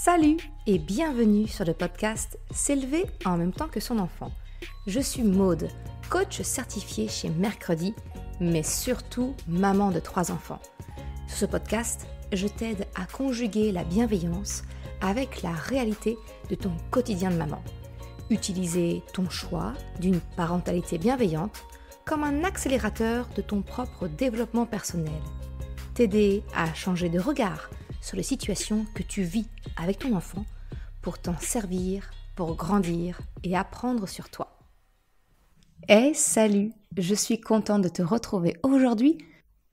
Salut et bienvenue sur le podcast S'élever en même temps que son enfant. Je suis Maude, coach certifié chez Mercredi, mais surtout maman de 3 enfants. Sur ce podcast, je t'aide à conjuguer la bienveillance avec la réalité de ton quotidien de maman. Utiliser ton choix d'une parentalité bienveillante comme un accélérateur de ton propre développement personnel. T'aider à changer de regard sur les situations que tu vis avec ton enfant pour t'en servir, pour grandir et apprendre sur toi. Hey, salut! Je suis contente de te retrouver aujourd'hui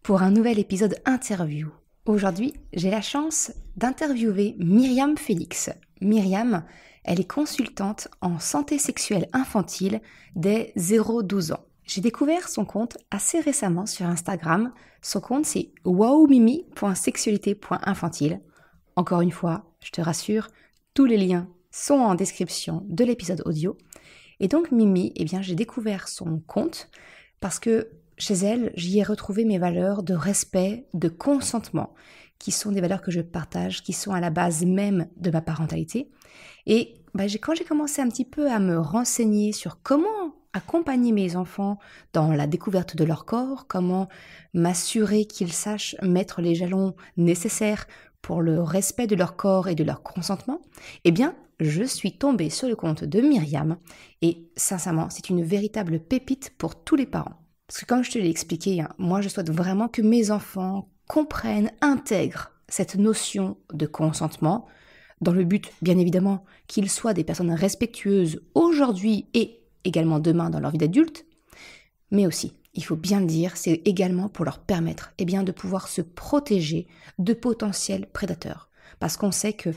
pour un nouvel épisode interview. Aujourd'hui, j'ai la chance d'interviewer Myriam Félix. Myriam, elle est consultante en santé sexuelle infantile dès 0-12 ans. J'ai découvert son compte assez récemment sur Instagram. Son compte, c'est wowmimi.sexualité.infantile. Encore une fois, je te rassure, tous les liens sont en description de l'épisode audio. Et donc Mimi, j'ai découvert son compte parce que chez elle, j'y ai retrouvé mes valeurs de respect, de consentement, qui sont des valeurs que je partage, qui sont à la base même de ma parentalité. Et quand j'ai commencé un petit peu à me renseigner sur comment accompagner mes enfants dans la découverte de leur corps, comment m'assurer qu'ils sachent mettre les jalons nécessaires pour le respect de leur corps et de leur consentement, je suis tombée sur le compte de Myriam et sincèrement, c'est une véritable pépite pour tous les parents. Parce que comme je te l'ai expliqué, moi je souhaite vraiment que mes enfants comprennent, intègrent cette notion de consentement dans le but, bien évidemment, qu'ils soient des personnes respectueuses aujourd'hui et également demain dans leur vie d'adulte, mais aussi, il faut bien le dire, c'est également pour leur permettre de pouvoir se protéger de potentiels prédateurs. Parce qu'on sait que,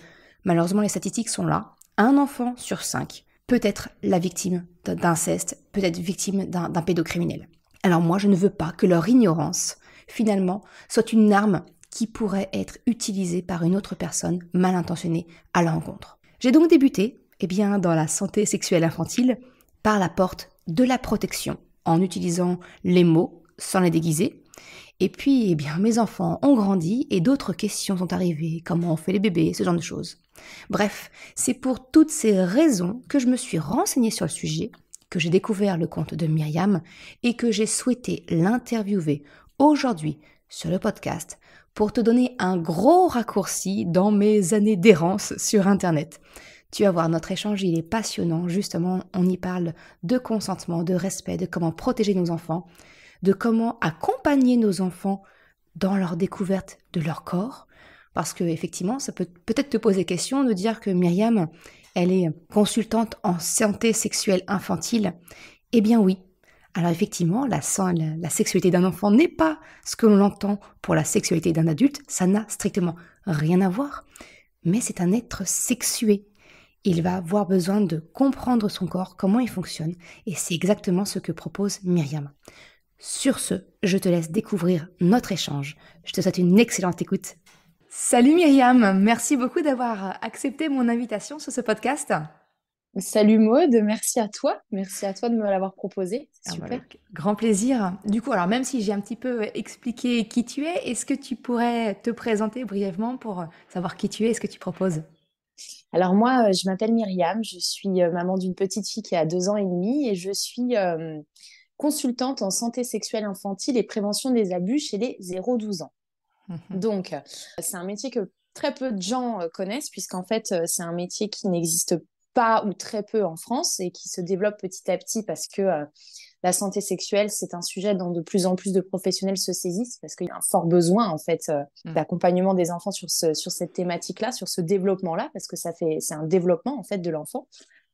malheureusement, les statistiques sont là. Un enfant sur 5 peut être la victime d'inceste, peut être victime d'un pédocriminel. Alors moi, je ne veux pas que leur ignorance, finalement, soit une arme qui pourrait être utilisée par une autre personne mal intentionnée à l'encontre. J'ai donc débuté dans la santé sexuelle infantile par la porte de la protection, en utilisant les mots sans les déguiser. Et puis, mes enfants ont grandi et d'autres questions sont arrivées, comment on fait les bébés, ce genre de choses. Bref, c'est pour toutes ces raisons que je me suis renseignée sur le sujet, que j'ai découvert le compte de Myriam et que j'ai souhaité l'interviewer aujourd'hui sur le podcast pour te donner un gros raccourci dans mes années d'errance sur Internet. Tu vas voir, notre échange, il est passionnant. Justement, on y parle de consentement, de respect, de comment protéger nos enfants, de comment accompagner nos enfants dans leur découverte de leur corps. Parce que effectivement, ça peut peut-être te poser question de dire que Myriam, elle est consultante en santé sexuelle infantile. Eh bien oui. Alors effectivement, la sexualité d'un enfant n'est pas ce que l'on entend pour la sexualité d'un adulte. Ça n'a strictement rien à voir. Mais c'est un être sexué. Il va avoir besoin de comprendre son corps, comment il fonctionne, et c'est exactement ce que propose Myriam. Sur ce, je te laisse découvrir notre échange. Je te souhaite une excellente écoute. Salut Myriam, merci beaucoup d'avoir accepté mon invitation sur ce podcast. Salut Maud, merci à toi de me l'avoir proposé, c'est super. Avec grand plaisir. Du coup, alors même si j'ai un petit peu expliqué qui tu es, est-ce que tu pourrais te présenter brièvement pour savoir qui tu es et ce que tu proposes ? Alors moi, je m'appelle Myriam, je suis maman d'une petite fille qui a 2 ans et demi et je suis consultante en santé sexuelle infantile et prévention des abus chez les 0-12 ans. Donc, c'est un métier que très peu de gens connaissent puisqu'en fait, c'est un métier qui n'existe pas ou très peu en France et qui se développe petit à petit parce que la santé sexuelle, c'est un sujet dont de plus en plus de professionnels se saisissent parce qu'il y a un fort besoin en fait d'accompagnement des enfants sur cette thématique-là, sur ce développement-là, parce que c'est un développement en fait de l'enfant.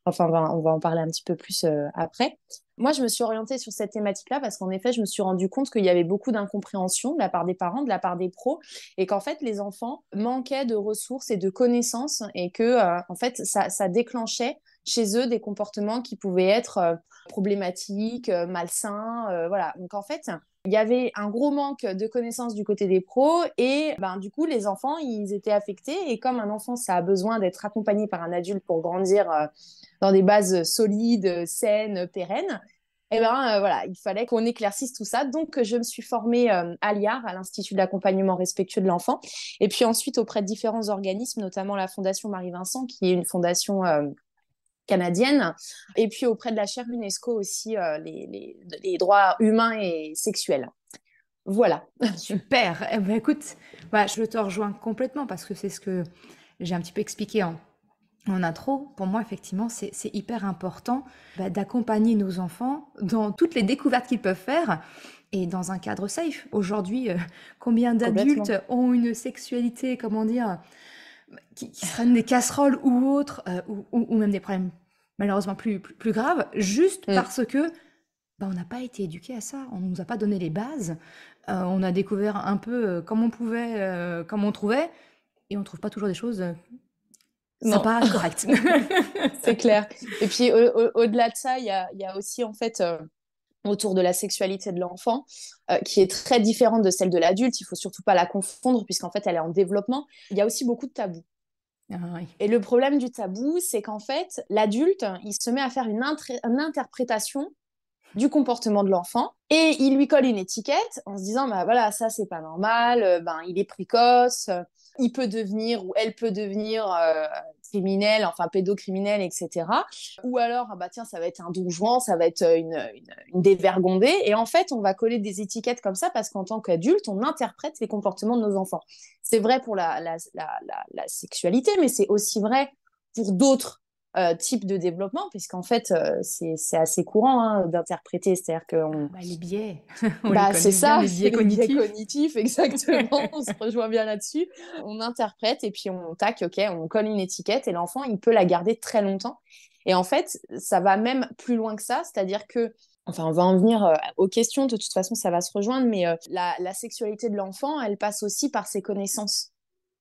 Enfin, on va en parler un petit peu plus après. Moi, je me suis orientée sur cette thématique-là parce qu'en effet, je me suis rendu compte qu'il y avait beaucoup d'incompréhension de la part des parents, de la part des pros, et qu'en fait, les enfants manquaient de ressources et de connaissances, et que en fait, ça déclenchait chez eux des comportements qui pouvaient être problématiques, malsains, voilà. Donc en fait, il y avait un gros manque de connaissances du côté des pros et du coup, les enfants, ils étaient affectés. Et comme un enfant, ça a besoin d'être accompagné par un adulte pour grandir dans des bases solides, saines, pérennes, Et ben voilà, il fallait qu'on éclaircisse tout ça. Donc, je me suis formée à l'IAR, à l'Institut d'accompagnement respectueux de l'enfant, et puis ensuite auprès de différents organismes, notamment la Fondation Marie-Vincent, qui est une fondation canadienne, et puis auprès de la chaire UNESCO aussi, les droits humains et sexuels. Voilà. Super. Eh ben, écoute, bah, je te rejoins complètement parce que c'est ce que j'ai un petit peu expliqué en intro. Pour moi, effectivement, c'est hyper important d'accompagner nos enfants dans toutes les découvertes qu'ils peuvent faire et dans un cadre safe. Aujourd'hui, combien Complètement. d'adultes ont une sexualité, comment dire, qui traînent des casseroles ou autres, ou même des problèmes malheureusement plus graves, juste Mm. parce que on n'a pas été éduqués à ça, on ne nous a pas donné les bases, on a découvert un peu comme on pouvait, comme on trouvait, et on trouve pas toujours des choses Non, sympas et correctes. c'est clair. Et puis au-delà de ça, il y a aussi en fait autour de la sexualité de l'enfant, qui est très différente de celle de l'adulte. Il faut surtout pas la confondre puisqu'en fait elle est en développement. Il y a aussi beaucoup de tabous. Ah oui. Et le problème du tabou, c'est qu'en fait l'adulte, il se met à faire une interprétation du comportement de l'enfant et il lui colle une étiquette en se disant bah voilà, ça c'est pas normal, ben il est précoce, il peut devenir ou elle peut devenir criminel, enfin pédocriminel, etc. Ou alors ah bah tiens, ça va être un don Juan, ça va être une dévergondée. Et en fait on va coller des étiquettes comme ça parce qu'en tant qu'adulte on interprète les comportements de nos enfants. C'est vrai pour la sexualité, mais c'est aussi vrai pour d'autres type de développement, puisqu'en fait, c'est assez courant d'interpréter. C'est-à-dire qu'on Les biais, on les bah, c'est connaît bien, ça, les c'est biais les biais cognitifs. cognitifs, exactement. On se rejoint bien là-dessus. On interprète et puis on tac, ok, on colle une étiquette et l'enfant, il peut la garder très longtemps. Et en fait, ça va même plus loin que ça, c'est-à-dire que, enfin, on va en venir aux questions, de toute façon, ça va se rejoindre, mais la sexualité de l'enfant, elle passe aussi par ses connaissances.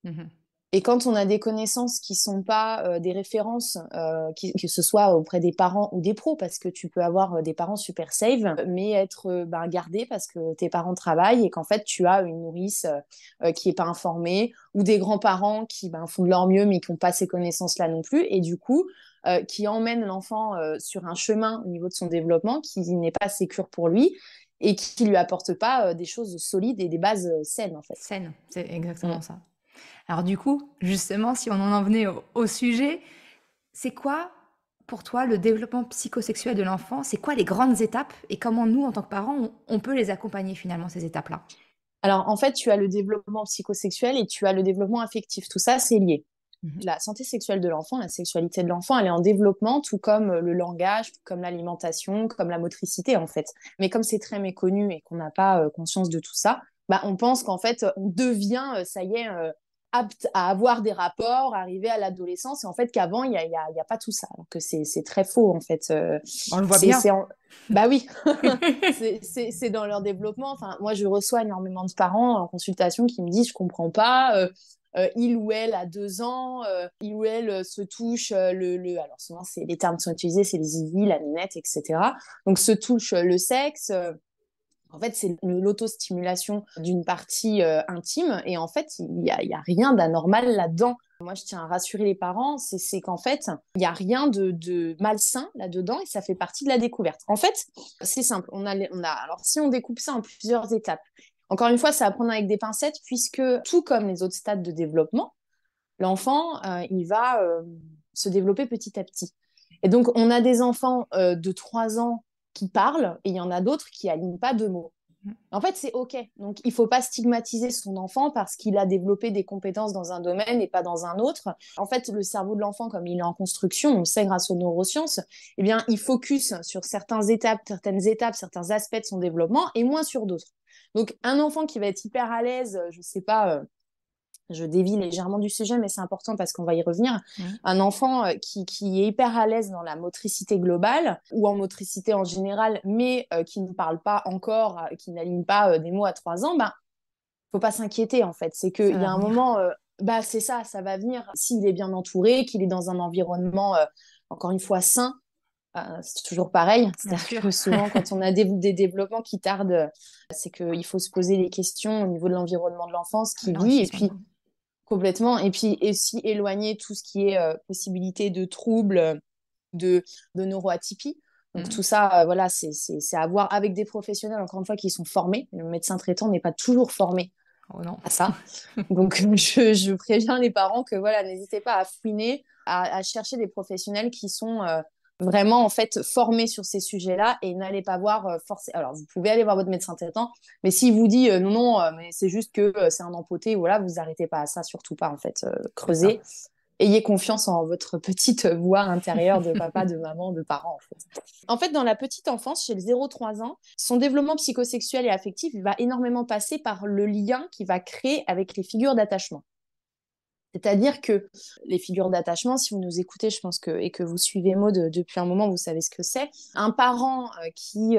Mhm. Et quand on a des connaissances qui sont pas des références, que ce soit auprès des parents ou des pros, parce que tu peux avoir des parents super safe, mais être gardé parce que tes parents travaillent et qu'en fait tu as une nourrice qui est pas informée, ou des grands-parents qui font de leur mieux mais qui n'ont pas ces connaissances-là non plus, et du coup qui emmènent l'enfant sur un chemin au niveau de son développement qui n'est pas sécure pour lui et qui lui apporte pas des choses solides et des bases saines en fait. Saine, c'est Mm. exactement ça. Alors du coup, justement, si on en venait au sujet, c'est quoi pour toi le développement psychosexuel de l'enfant? C'est quoi les grandes étapes et comment nous, en tant que parents, on peut les accompagner finalement, ces étapes-là? Alors, en fait, tu as le développement psychosexuel et tu as le développement affectif. Tout ça, c'est lié. Mhm. La santé sexuelle de l'enfant, la sexualité de l'enfant, elle est en développement, tout comme le langage, tout comme l'alimentation, comme la motricité, en fait. Mais comme c'est très méconnu et qu'on n'a pas conscience de tout ça, on pense qu'en fait, on devient, ça y est, apte à avoir des rapports, arriver à l'adolescence, et en fait, qu'avant, il y a pas tout ça. Alors que c'est très faux, en fait. On le voit C'est, bien. c'est en... Bah oui, c'est dans leur développement. Enfin, moi, je reçois énormément de parents en consultation qui me disent, je comprends pas. Il ou elle a 2 ans, il ou elle se touche alors souvent c'est les termes qui sont utilisés, c'est les zizi, la nénette, etc. Donc se touche le sexe. En fait, c'est l'autostimulation d'une partie intime et en fait, il y a rien d'anormal là-dedans. Moi, je tiens à rassurer les parents, c'est qu'en fait, il n'y a rien de malsain là-dedans et ça fait partie de la découverte. En fait, c'est simple. Alors, si on découpe ça en plusieurs étapes, encore une fois, ça va prendre avec des pincettes puisque, tout comme les autres stades de développement, l'enfant, il va se développer petit à petit. Et donc, on a des enfants de 3 ans qui parlent et il y en a d'autres qui alignent pas de mots. En fait, c'est OK. Donc, il ne faut pas stigmatiser son enfant parce qu'il a développé des compétences dans un domaine et pas dans un autre. En fait, le cerveau de l'enfant, comme il est en construction, on le sait grâce aux neurosciences, eh bien, il focus sur certaines étapes, certains aspects de son développement et moins sur d'autres. Donc, un enfant qui va être hyper à l'aise, je ne sais pas, je dévie légèrement du sujet, mais c'est important parce qu'on va y revenir. Mhm. Un enfant qui est hyper à l'aise dans la motricité globale ou en motricité en général, mais qui ne parle pas encore, qui n'aligne pas des mots à 3 ans, faut pas s'inquiéter en fait. C'est Ça qu'il y va a un venir. moment, c'est ça, ça va venir. S'il est bien entouré, qu'il est dans un environnement, encore une fois, sain, c'est toujours pareil. Bien C'est-à-dire sûr. que souvent, quand on a des développements qui tardent, c'est qu'il faut se poser les questions au niveau de l'environnement de l'enfance qui vit. Et L'enrichissement. puis, complètement. Et puis, aussi éloigner tout ce qui est possibilité de troubles, de neuroatypie. Donc Mm. tout ça, voilà, c'est à voir avec des professionnels, encore une fois, qui sont formés. Le médecin traitant n'est pas toujours formé Oh non. à ça. Donc je préviens les parents que voilà, n'hésitez pas à fouiner, à chercher des professionnels qui sont vraiment en fait formés sur ces sujets-là et n'allez pas voir forcément. Alors vous pouvez aller voir votre médecin traitant, mais s'il vous dit non, non, mais c'est juste que c'est un empoté, voilà, vous arrêtez pas à ça, surtout pas en fait. C'est ça. Creusez. Ayez confiance en votre petite voix intérieure de papa, de maman, de parents, en fait. En fait, dans la petite enfance, chez le 0-3 ans, son développement psychosexuel et affectif va énormément passer par le lien qu'il va créer avec les figures d'attachement. C'est-à-dire que les figures d'attachement, si vous nous écoutez, je pense que, et que vous suivez Maud depuis un moment, vous savez ce que c'est. Un parent qui,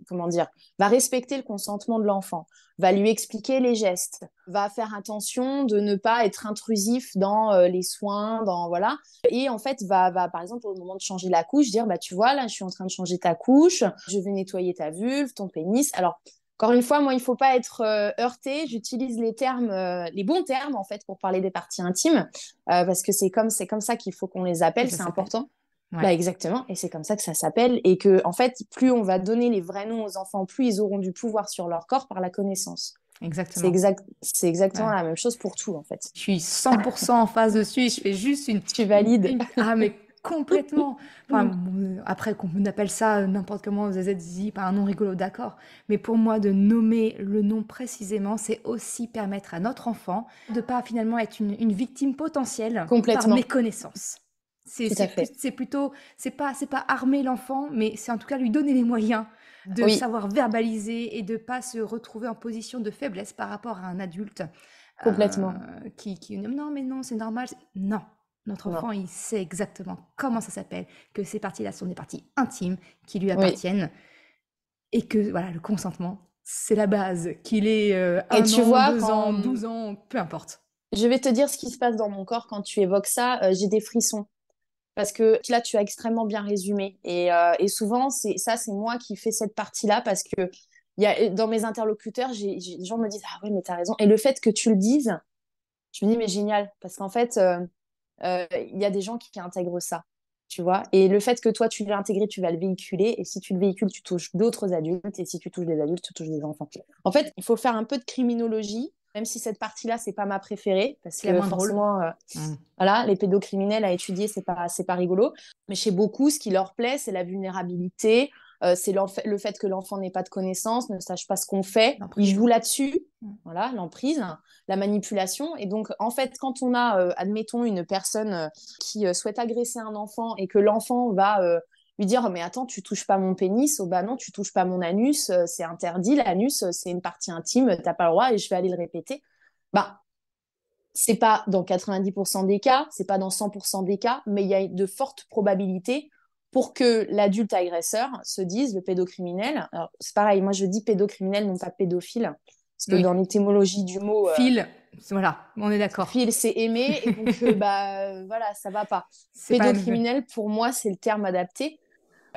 comment dire, va respecter le consentement de l'enfant, va lui expliquer les gestes, va faire attention de ne pas être intrusif dans les soins, dans, voilà. Et en fait, va, par exemple, au moment de changer la couche, dire, bah, tu vois, là, je suis en train de changer ta couche, je vais nettoyer ta vulve, ton pénis. Alors, encore une fois, moi, il ne faut pas être heurté. J'utilise les termes, les bons termes, en fait, pour parler des parties intimes, parce que c'est comme ça qu'il faut qu'on les Que appelle, ça c'est s'appelle. important. Ouais, Bah, exactement, et c'est comme ça que ça s'appelle. Et que, en fait, plus on va donner les vrais noms aux enfants, plus ils auront du pouvoir sur leur corps par la connaissance. exactement. C'est exactement Ouais. la même chose pour tout, en fait. Je suis 100% en phase dessus et je fais juste Tu valides. Ah, mais complètement. Enfin, après, qu'on appelle ça n'importe comment, ZZZ, par un nom rigolo, d'accord. Mais pour moi, de nommer le nom précisément, c'est aussi permettre à notre enfant de pas finalement être une victime potentielle par Complètement. méconnaissance. Tout à fait. C'est plutôt, c'est pas armer l'enfant, mais c'est en tout cas lui donner les moyens de Oui, savoir verbaliser et de pas se retrouver en position de faiblesse par rapport à un adulte complètement. qui non, mais non, c'est normal. Non, notre Non. enfant, il sait exactement comment ça s'appelle, que ces parties-là sont des parties intimes qui lui Oui. appartiennent et que voilà, le consentement, c'est la base, qu'il ait Et 1 an, vois, 2 ans, 12 ans, peu importe. je vais te dire ce qui se passe dans mon corps quand tu évoques ça, j'ai des frissons. Parce que là, tu as extrêmement bien résumé. Et souvent, c'est moi qui fais cette partie-là parce que dans mes interlocuteurs, les gens me disent, ah oui, mais t'as raison. Et le fait que tu le dises, je me dis, mais génial. Parce qu'en fait, il y a des gens qui intègrent ça, tu vois. Et le fait que toi, tu l'as intégré, tu vas le véhiculer. Et si tu le véhicules, tu touches d'autres adultes. Et si tu touches des adultes, tu touches des enfants. En fait, il faut faire un peu de criminologie, même si cette partie-là, c'est pas ma préférée. Parce C'est la que moins drôle. forcément, Mm. voilà, les pédocriminels à étudier, c'est pas rigolo. Mais chez beaucoup, ce qui leur plaît, c'est la vulnérabilité, c'est le fait que l'enfant n'ait pas de connaissances, ne sache pas ce qu'on fait. Ils L'emprise. jouent là-dessus, Mm. voilà, l'emprise, la manipulation. Et donc, en fait, quand on a, admettons, une personne qui souhaite agresser un enfant et que l'enfant va lui dire, mais attends, tu touches pas mon pénis, oh bah non, tu touches pas mon anus, c'est interdit, l'anus, c'est une partie intime, t'as pas le droit et je vais aller le répéter. Bah, c'est pas dans 90% des cas, c'est pas dans 100% des cas, mais il y a de fortes probabilités pour que l'adulte agresseur se dise, le pédocriminel, alors c'est pareil, moi je dis pédocriminel, non pas pédophile, parce que Oui. dans l'étymologie du mot, Phil, voilà, on est d'accord. fil c'est aimer, et donc voilà, ça va pas. C'est pas la même chose. Pédocriminel, pour moi, c'est le terme adapté.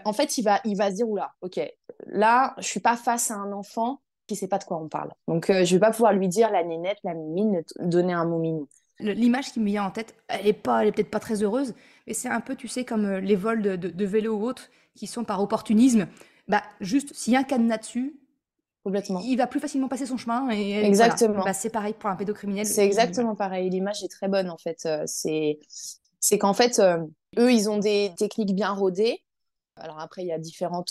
En fait, il va se dire, oula, ok, là, je suis pas face à un enfant qui sait pas de quoi on parle. Donc, je vais pas pouvoir lui dire la nénette, la mimine, donner un mot mignon. L'image qui me vient en tête, elle est peut-être pas très heureuse, mais c'est un peu, tu sais, comme les vols de vélos ou autres qui sont par opportunisme. Bah, juste, s'il y a un cadenas dessus, Complètement. il va plus facilement passer son chemin et voilà. Bah, Exactement. c'est pareil pour un pédocriminel C'est qui, exactement pareil. L'image est très bonne, en fait. C'est qu'en fait, eux, ils ont des techniques bien rodées. Alors après, il y a différents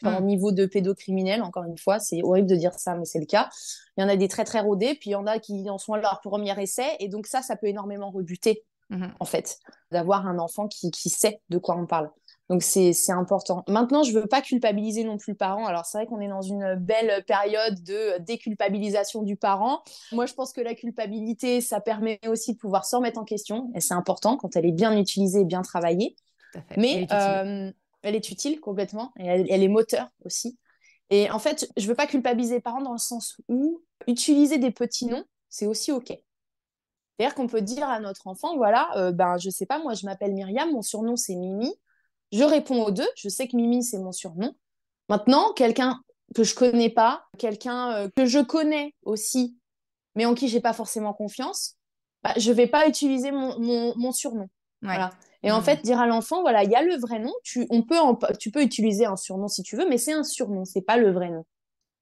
Hmm. niveaux de pédocriminels, encore une fois. C'est horrible de dire ça, mais c'est le cas. Il y en a des très, très rodés, puis il y en a qui en sont à leur premier essai. Et donc ça peut énormément rebuter, Mhm. en fait, d'avoir un enfant qui sait de quoi on parle. Donc c'est important. Maintenant, je veux pas culpabiliser non plus le parent. Alors c'est vrai qu'on est dans une belle période de déculpabilisation du parent. Moi, je pense que la culpabilité, ça permet aussi de pouvoir se remettre en question. Et c'est important quand elle est bien utilisée et bien travaillée. Tout à fait. Elle Mais est utile. elle est utile complètement. Et elle est moteur aussi. Et en fait, je veux pas culpabiliser les parents dans le sens où utiliser des petits noms, c'est aussi OK. C'est-à-dire qu'on peut dire à notre enfant, voilà, ben je sais pas, moi je m'appelle Myriam, mon surnom c'est Mimi. Je réponds aux deux, je sais que Mimi c'est mon surnom. Maintenant, quelqu'un que je connais pas, quelqu'un que je connais aussi, mais en qui j'ai pas forcément confiance, bah, je vais pas utiliser mon surnom. Ouais. Voilà. Et en fait, dire à l'enfant, voilà, il y a le vrai nom, tu peux utiliser un surnom si tu veux, mais c'est un surnom, c'est pas le vrai nom.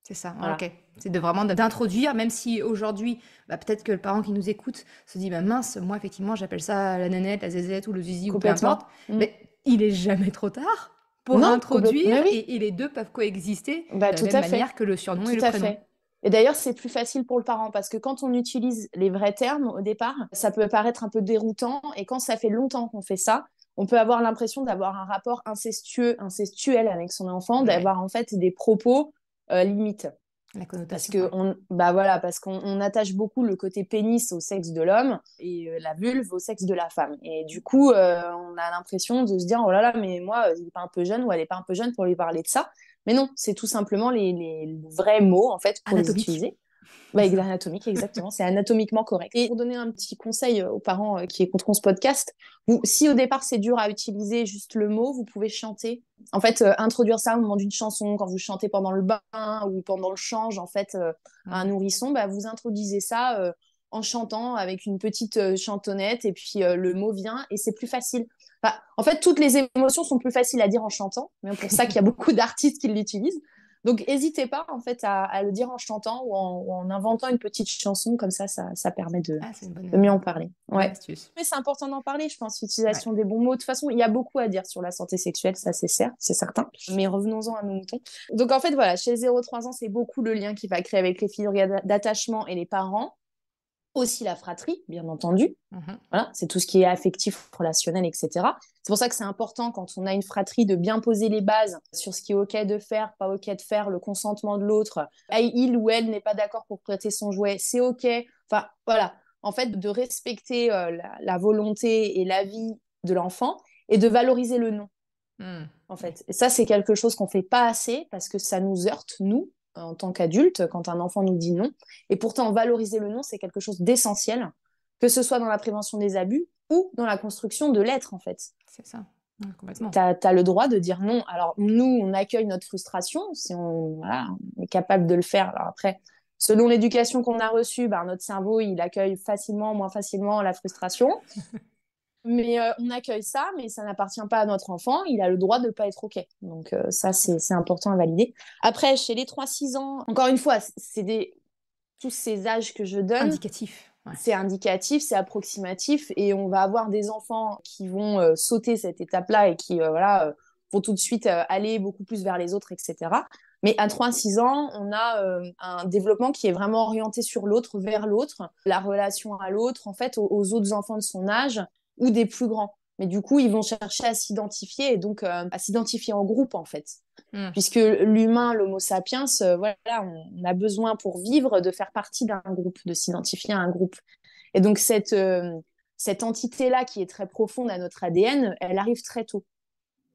C'est ça, Voilà. ok. C'est de vraiment d'introduire, même si aujourd'hui, peut-être que le parent qui nous écoute se dit, mince, moi effectivement j'appelle ça la nénette, la zézette ou le zizi ou peu importe, Complètement. mais il est jamais trop tard pour Non, complètement. introduire Mais oui, et les deux peuvent coexister de la tout même à fait. manière que le surnom et Tout le à prénom. fait. Et d'ailleurs, c'est plus facile pour le parent parce que quand on utilise les vrais termes au départ, ça peut paraître un peu déroutant. Et quand ça fait longtemps qu'on fait ça, on peut avoir l'impression d'avoir un rapport incestuel avec son enfant, Ouais, d'avoir en fait des propos limites. la Parce connotation, que ouais. parce qu'on attache beaucoup le côté pénis au sexe de l'homme et la vulve au sexe de la femme. Et du coup, on a l'impression de se dire, oh là là, mais moi, il n'est pas un peu jeune ou elle n'est pas un peu jeune pour lui parler de ça. Mais non, c'est tout simplement les vrais mots, en fait, pour les Anatomique. utiliser. Bah, anatomique, exactement. C'est anatomiquement correct. Et pour donner un petit conseil aux parents qui écouteront ce podcast, si au départ c'est dur à utiliser juste le mot, vous pouvez chanter. En fait, introduire ça au moment d'une chanson, quand vous chantez pendant le bain ou pendant le change, en fait, à un nourrisson, vous introduisez ça en chantant avec une petite chantonnette et puis le mot vient et c'est plus facile. En fait, toutes les émotions sont plus faciles à dire en chantant, mais pour ça qu'il y a beaucoup d'artistes qui l'utilisent. Donc, n'hésitez pas en fait à le dire en chantant ou en inventant une petite chanson, comme ça permet Ah, c'est une de mieux en parler. bonne Ouais. astuce. Mais c'est important d'en parler, je pense, Ouais. l'utilisation des bons mots. De toute façon, il y a beaucoup à dire sur la santé sexuelle, ça c'est certain. Mais revenons-en à nos moutons. Donc, en fait, voilà, chez 0-3 ans, c'est beaucoup le lien qu'il va créer avec les figures d'attachement et les parents. Aussi la fratrie, bien entendu. Mhm. Voilà, c'est tout ce qui est affectif, relationnel, etc. C'est pour ça que c'est important quand on a une fratrie de bien poser les bases sur ce qui est OK de faire, pas OK de faire, le consentement de l'autre. Il ou elle n'est pas d'accord pour prêter son jouet, c'est OK. Enfin, voilà. En fait, de respecter la volonté et l'avis de l'enfant et de valoriser le non, en Ouais. fait. Et ça, c'est quelque chose qu'on fait pas assez parce que ça nous heurte, nous, en tant qu'adultes, quand un enfant nous dit non. Et pourtant, valoriser le non, c'est quelque chose d'essentiel, que ce soit dans la prévention des abus ou dans la construction de l'être, en fait. C'est ça. Ouais, complètement. Tu as le droit de dire non. Alors, nous, on accueille notre frustration si voilà, on est capable de le faire. Alors après, selon l'éducation qu'on a reçue, notre cerveau, il accueille facilement, moins facilement la frustration. Mais on accueille ça, mais ça n'appartient pas à notre enfant. Il a le droit de ne pas être OK. Donc ça, c'est important à valider. Après, chez les 3-6 ans, encore une fois, tous ces âges que je donne, Indicatif. Ouais. c'est indicatif, c'est approximatif, et on va avoir des enfants qui vont sauter cette étape-là et qui vont tout de suite aller beaucoup plus vers les autres, etc. Mais à 3-6 ans, on a un développement qui est vraiment orienté sur l'autre, vers l'autre, la relation à l'autre, en fait, aux autres enfants de son âge ou des plus grands. Mais du coup, ils vont chercher à s'identifier et donc à s'identifier en groupe, en fait. Mm. Puisque l'humain, l'homo sapiens, voilà, on a besoin pour vivre de faire partie d'un groupe, de s'identifier à un groupe. Et donc, cette entité-là qui est très profonde à notre ADN, elle arrive très tôt,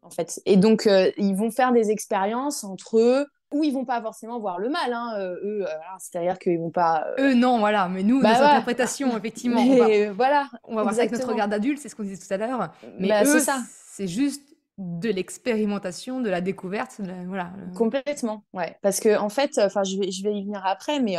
en fait. Et donc, ils vont faire des expériences entre eux où ils vont pas forcément voir le mal, hein, eux. C'est-à-dire qu'ils vont pas. Eux, non, voilà. Mais nous, nos Ouais. interprétations, effectivement, Mais voilà, on va voir ça avec notre exactement. regard d'adulte, c'est ce qu'on disait tout à l'heure. Mais C'est eux, ça. c'est juste de l'expérimentation, de la découverte. Voilà. Complètement, ouais. Parce que en fait, enfin, je vais y venir après, mais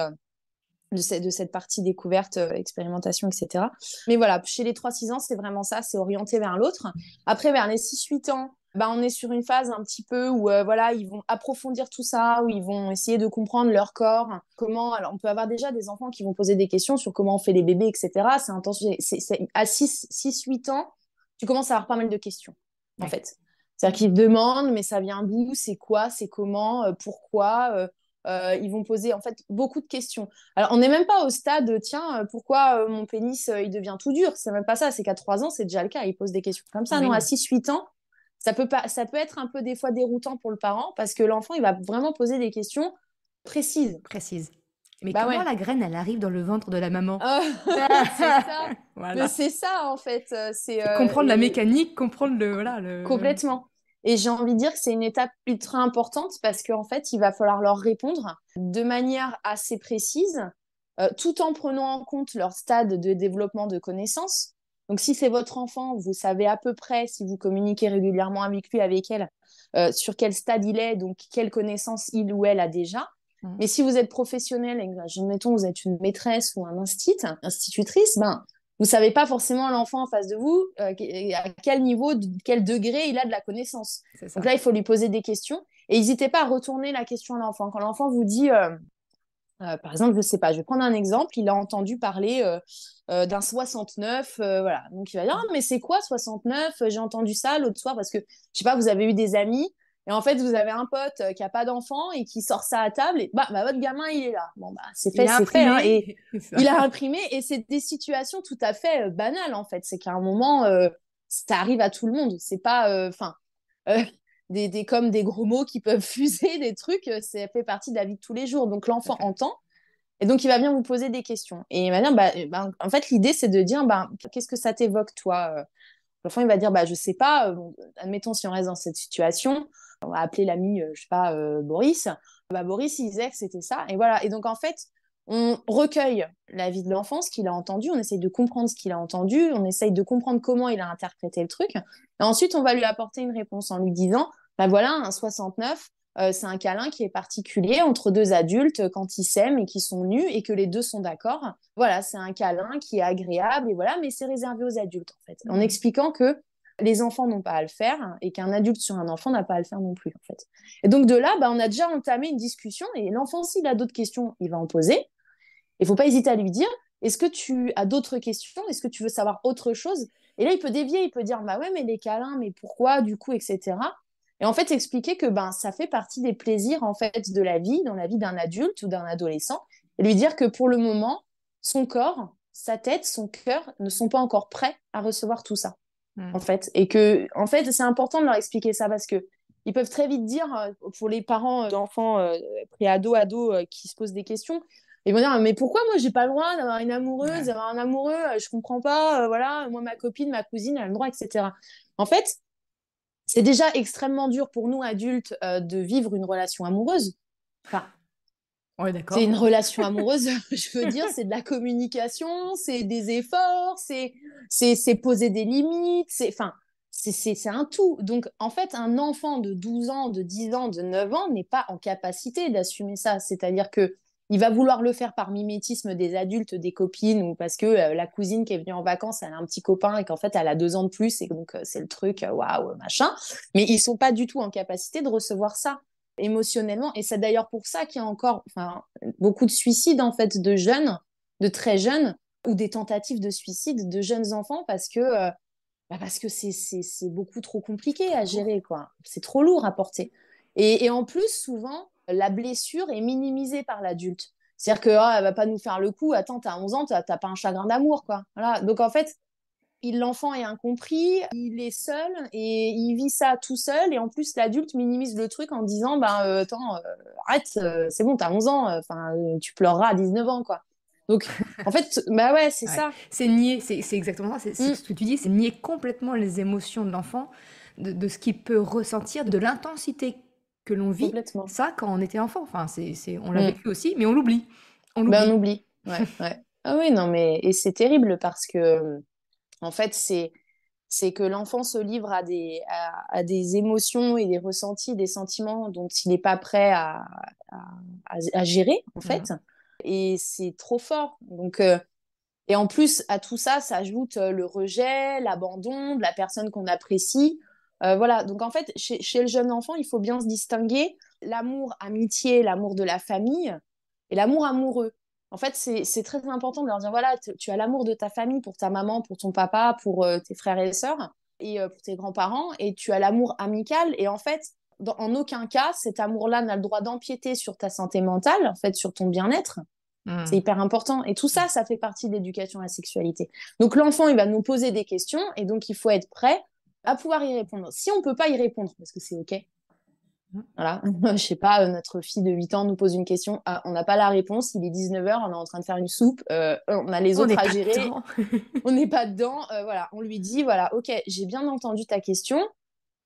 de cette partie découverte, expérimentation, etc. Mais voilà, chez les 3-6 ans, c'est vraiment ça, c'est orienté vers l'autre. Après, vers les 6-8 ans, on est sur une phase un petit peu où voilà, ils vont approfondir tout ça, où ils vont essayer de comprendre leur corps, comment. Alors, on peut avoir déjà des enfants qui vont poser des questions sur comment on fait les bébés, etc. C'est intense. À 6-8 ans, tu commences à avoir pas mal de questions, en Ouais. fait. C'est-à-dire qu'ils demandent, mais ça vient d'où, c'est quoi, c'est comment, pourquoi. Ils vont poser en fait beaucoup de questions. Alors, on n'est même pas au stade, tiens, pourquoi mon pénis il devient tout dur? C'est même pas ça, c'est qu'à 3 ans, c'est déjà le cas. Ils posent des questions comme ça. Non, à Oui, 6-8 ans, ça peut être un peu des fois déroutant pour le parent parce que l'enfant, il va vraiment poser des questions précises. précise. Mais Bah comment ouais. la graine, elle arrive dans le ventre de la maman? C'est ça. Mais Voilà. c'est ça, en fait. C'est comprendre la mécanique, comprendre le... Complètement. Et j'ai envie de dire que c'est une étape ultra importante parce qu'en fait, il va falloir leur répondre de manière assez précise, tout en prenant en compte leur stade de développement de connaissances. Donc, si c'est votre enfant, vous savez à peu près, si vous communiquez régulièrement avec lui, avec elle, sur quel stade il est, donc quelles connaissances il ou elle a déjà. Mm. Mais si vous êtes professionnel, et que, admettons, vous êtes une maîtresse ou un institutrice, vous savez pas forcément l'enfant en face de vous, à quel niveau, quel degré il a de la connaissance. C'est Donc ça. là, il faut lui poser des questions et n'hésitez pas à retourner la question à l'enfant. Quand l'enfant vous dit, par exemple, je sais pas, je vais prendre un exemple, il a entendu parler d'un 69, voilà. Donc il va dire, ah, mais c'est quoi 69? J'ai entendu ça l'autre soir parce que, je sais pas, vous avez eu des amis et en fait, vous avez un pote qui a pas d'enfant et qui sort ça à table et bah, votre gamin, il est là. Bon, bah, Il a c'est fait, hein. Et imprimé. C'est ça. il a imprimé et c'est des situations tout à fait banales, en fait. C'est qu'à un moment, ça arrive à tout le monde. C'est pas, enfin, euh, comme des gros mots qui peuvent fuser, des trucs, ça fait partie de la vie de tous les jours. Donc Tout à l'enfant fait. entend et donc il va bien vous poser des questions. Et il va dire, en fait, l'idée, c'est de dire, qu'est-ce que ça t'évoque, toi L'enfant, il va dire, je sais pas, bon, admettons, si on reste dans cette situation, on va appeler l'ami, je sais pas, Boris. Boris, il disait que c'était ça. Et voilà. Et donc, en fait, on recueille la vie de l'enfant, ce qu'il a entendu, on essaye de comprendre ce qu'il a entendu, on essaye de comprendre comment il a interprété le truc. Et ensuite, on va lui apporter une réponse en lui disant, voilà, un 69, c'est un câlin qui est particulier entre deux adultes quand ils s'aiment et qui sont nus et que les deux sont d'accord. Voilà, c'est un câlin qui est agréable et voilà, mais c'est réservé aux adultes en fait. En expliquant que les enfants n'ont pas à le faire et qu'un adulte sur un enfant n'a pas à le faire non plus en fait. Et donc de là, on a déjà entamé une discussion et l'enfant, s'il a d'autres questions, il va en poser. Il ne faut pas hésiter à lui dire, est-ce que tu as d'autres questions? Est-ce que tu veux savoir autre chose? Et là, il peut dévier, il peut dire, bah ouais, mais les câlins, mais pourquoi, du coup, etc. Et en fait, expliquer que ça fait partie des plaisirs en fait de la vie, dans la vie d'un adulte ou d'un adolescent, et lui dire que pour le moment, son corps, sa tête, son cœur ne sont pas encore prêts à recevoir tout ça, en fait. Et que, en fait, c'est important de leur expliquer ça parce que ils peuvent très vite dire, pour les parents d'enfants pré-ados, ados qui se posent des questions, ils vont dire, mais pourquoi moi j'ai pas le droit d'avoir une amoureuse, Ouais. d'avoir un amoureux, je comprends pas, voilà, moi ma copine, ma cousine, elle a le droit, etc. En fait, c'est déjà extrêmement dur pour nous adultes de vivre une relation amoureuse. Enfin, Ouais, c'est d'accord. une relation amoureuse, je veux dire, c'est de la communication, c'est des efforts, c'est poser des limites, enfin, c'est un tout. Donc, en fait, un enfant de 12 ans, de 10 ans, de 9 ans n'est pas en capacité d'assumer ça. C'est-à-dire que il va vouloir le faire par mimétisme des adultes, des copines, ou parce que la cousine qui est venue en vacances, elle a un petit copain et qu'en fait, elle a 2 ans de plus, et donc c'est le truc, waouh, machin. Mais ils sont pas du tout en capacité de recevoir ça émotionnellement. Et c'est d'ailleurs pour ça qu'il y a encore beaucoup de suicides en fait de jeunes, de très jeunes, ou des tentatives de suicide de jeunes enfants parce que c'est beaucoup trop C'est compliqué à trop lourd. gérer, quoi. C'est trop lourd à porter. Et en plus, souvent, la blessure est minimisée par l'adulte. C'est-à-dire que elle va pas nous faire le coup, attends, t'as 11 ans, t'as pas un chagrin d'amour, quoi. Voilà. Donc en fait, l'enfant est incompris, il est seul et il vit ça tout seul. Et en plus, l'adulte minimise le truc en disant, attends, arrête, c'est bon, t'as 11 ans, enfin, tu pleureras à 19 ans, quoi. Donc, en fait, bah ouais, c'est Ouais. ça. C'est nier, c'est exactement ça. C'est Mm, ce que tu dis, c'est nier complètement les émotions de l'enfant, de ce qu'il peut ressentir, de l'intensité que l'on vit, complètement. ça, quand on était enfant. Enfin, on l'a Mm. vécu aussi, mais on l'oublie. On On l'oublie. oublie. Ouais, ouais. Ah oui, non, mais et c'est terrible parce que, en fait, c'est que l'enfant se livre à des émotions et des ressentis, des sentiments dont il n'est pas prêt à, à gérer, en Mhm. fait. Et c'est trop fort. Donc, et en plus, à tout ça, s'ajoute le rejet, l'abandon de la personne qu'on apprécie. Voilà. Donc, en fait, chez le jeune enfant, il faut bien se distinguer l'amour amitié, l'amour de la famille et l'amour amoureux. En fait, c'est très important de leur dire, voilà, tu as l'amour de ta famille pour ta maman, pour ton papa, pour tes frères et sœurs et pour tes grands-parents, et tu as l'amour amical. Et en fait, en aucun cas, cet amour-là n'a le droit d'empiéter sur ta santé mentale, en fait, sur ton bien-être. C'est Mhm. hyper important. Et tout ça, ça fait partie de l'éducation à la sexualité. Donc l'enfant, il va nous poser des questions et donc il faut être prêt à pouvoir y répondre. Si on peut pas y répondre, parce que c'est OK, voilà, je sais pas, notre fille de 8 ans nous pose une question, ah, on n'a pas la réponse, il est 19h, on est en train de faire une soupe, on a les On autres n'est à pas gérer, dedans. on n'est pas dedans, voilà, on lui dit, voilà, OK, j'ai bien entendu ta question,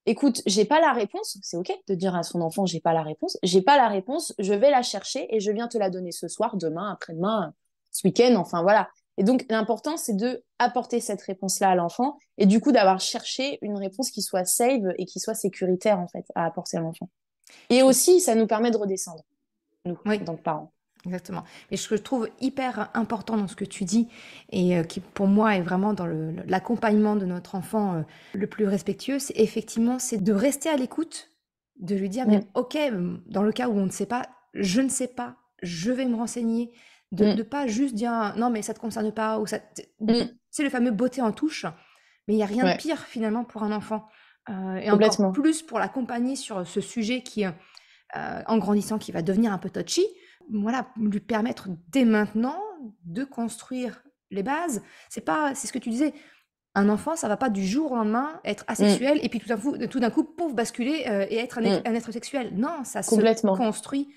écoute, j'ai pas la réponse, c'est OK de dire à son enfant, j'ai pas la réponse, je vais la chercher et je viens te la donner ce soir, demain, après-demain, ce week-end, enfin voilà. Et donc, l'important, c'est de apporter cette réponse-là à l'enfant et du coup, d'avoir cherché une réponse qui soit safe et qui soit sécuritaire, en fait, à apporter à l'enfant. Et Je trouve. aussi, ça nous permet de redescendre, nous, Oui. en tant que parents. Exactement. Et ce que je trouve hyper important dans ce que tu dis, et qui pour moi est vraiment dans l'accompagnement de notre enfant le plus respectueux, c'est effectivement c'est de rester à l'écoute, de lui dire, mais Mm, ok, dans le cas où on ne sait pas, je ne sais pas, je vais me renseigner, de mm, ne pas juste dire, non mais ça te concerne pas, ou ça, mm. c'est le fameux beauté en touche, mais il n'y a rien de Ouais, pire finalement pour un enfant. Et encore complètement. plus pour l'accompagner sur ce sujet qui en grandissant, qui va devenir un peu touchy, voilà, lui permettre dès maintenant de construire les bases. C'est ce que tu disais. Un enfant, ça va pas du jour au lendemain être Mm, asexuel et puis tout d'un coup, pouf, basculer et être mm. un être sexuel. Non, ça se Complètement. construit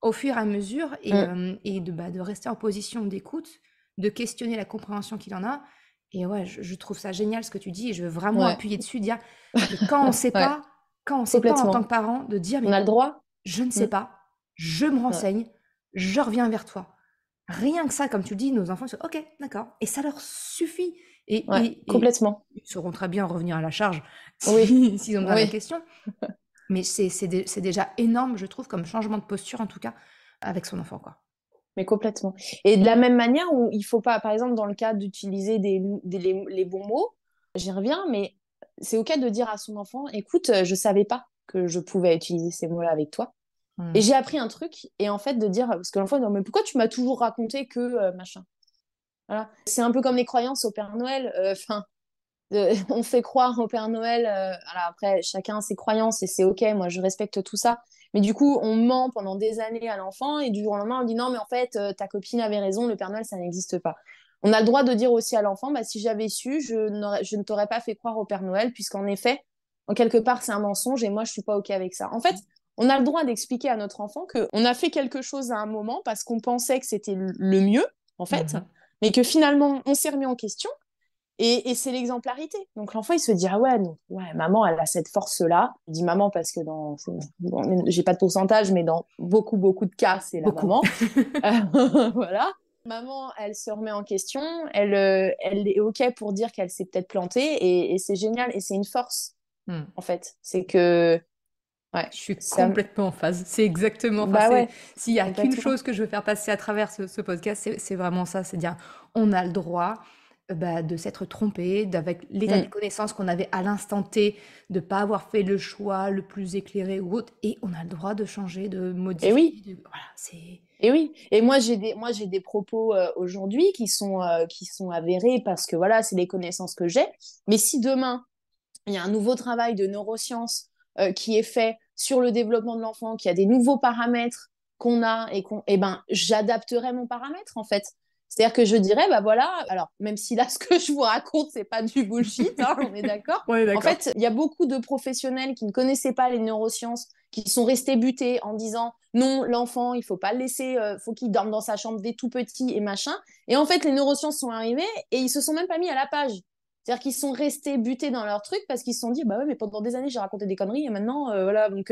au fur et à mesure Mm. et de rester en position d'écoute, de questionner la compréhension qu'il en a. Et ouais, je trouve ça génial ce que tu dis et je veux vraiment Ouais, appuyer dessus, dire que quand on sait ouais, pas, quand on sait pas en tant que complètement. parent, de dire On mais a le droit. je ne Mm. sais pas, je me Ouais, renseigne, je reviens vers toi. Rien que ça, comme tu dis, nos enfants ils sont ok, d'accord, et ça leur suffit. ouais, Et complètement. ils sauront très bien revenir à la charge Oui, s'ils ont besoin de la oui. question. Mais c'est déjà énorme, je trouve, comme changement de posture, en tout cas, avec son enfant, quoi. Mais complètement. Et de la même manière où il faut pas, par exemple, dans le cas d'utiliser les bons mots, j'y reviens, mais c'est OK de dire à son enfant, écoute, je savais pas que je pouvais utiliser ces mots-là avec toi. Et Mm. j'ai appris un truc, et en fait, de dire, parce que l'enfant, dit, mais pourquoi tu m'as toujours raconté que machin? Voilà. C'est un peu comme les croyances au Père Noël. Enfin, on fait croire au Père Noël. Alors après, chacun a ses croyances et c'est OK. Moi, je respecte tout ça. Mais du coup, on ment pendant des années à l'enfant et du jour au lendemain, on dit non, mais en fait, ta copine avait raison, le Père Noël, ça n'existe pas. On a le droit de dire aussi à l'enfant, bah, si j'avais su, je ne t'aurais pas fait croire au Père Noël, puisqu'en effet, en quelque part, c'est un mensonge et moi, je suis pas OK avec ça. En fait, on a le droit d'expliquer à notre enfant qu'on a fait quelque chose à un moment parce qu'on pensait que c'était le mieux, en fait, Mhm. mais que finalement, on s'est remis en question et c'est l'exemplarité. Donc l'enfant, il se dit, ah ouais, non, ouais, maman, elle a cette force-là. Je dis maman parce que j'ai pas de pourcentage, mais dans beaucoup, beaucoup de cas, c'est la Beaucoup. maman. Voilà. Maman, elle se remet en question, elle est OK pour dire qu'elle s'est peut-être plantée et c'est génial et c'est une force, Mm. en fait. C'est que, ouais, Je suis ça, complètement en phase. C'est exactement, enfin, bah ouais, s'il y a qu'une complètement. chose que je veux faire passer à travers ce podcast, c'est vraiment ça, c'est dire, on a le droit bah, de s'être trompé, d'avec l'état des Mm. connaissances qu'on avait à l'instant T, de pas avoir fait le choix le plus éclairé ou autre, et on a le droit de changer, de Et oui. modifier, voilà, c'est... Et oui, et moi j'ai des propos aujourd'hui qui sont avérés parce que voilà, c'est les connaissances que j'ai. Mais si demain il y a un nouveau travail de neurosciences qui est fait sur le développement de l'enfant, qu'il y a des nouveaux paramètres qu'on a et ben j'adapterai mon paramètre en fait. C'est-à-dire que je dirais bah voilà, alors même si là ce que je vous raconte c'est pas du bullshit, hein, on est d'accord. On est En d'accord. fait, il y a beaucoup de professionnels qui ne connaissaient pas les neurosciences, qui sont restés butés en disant non, l'enfant, il faut pas le laisser, faut qu'il dorme dans sa chambre dès tout petit et machin. Et en fait, les neurosciences sont arrivées et ils se sont même pas mis à la page. C'est-à-dire qu'ils sont restés butés dans leur truc parce qu'ils se sont dit, bah ouais, mais pendant des années, j'ai raconté des conneries et maintenant, voilà. Donc,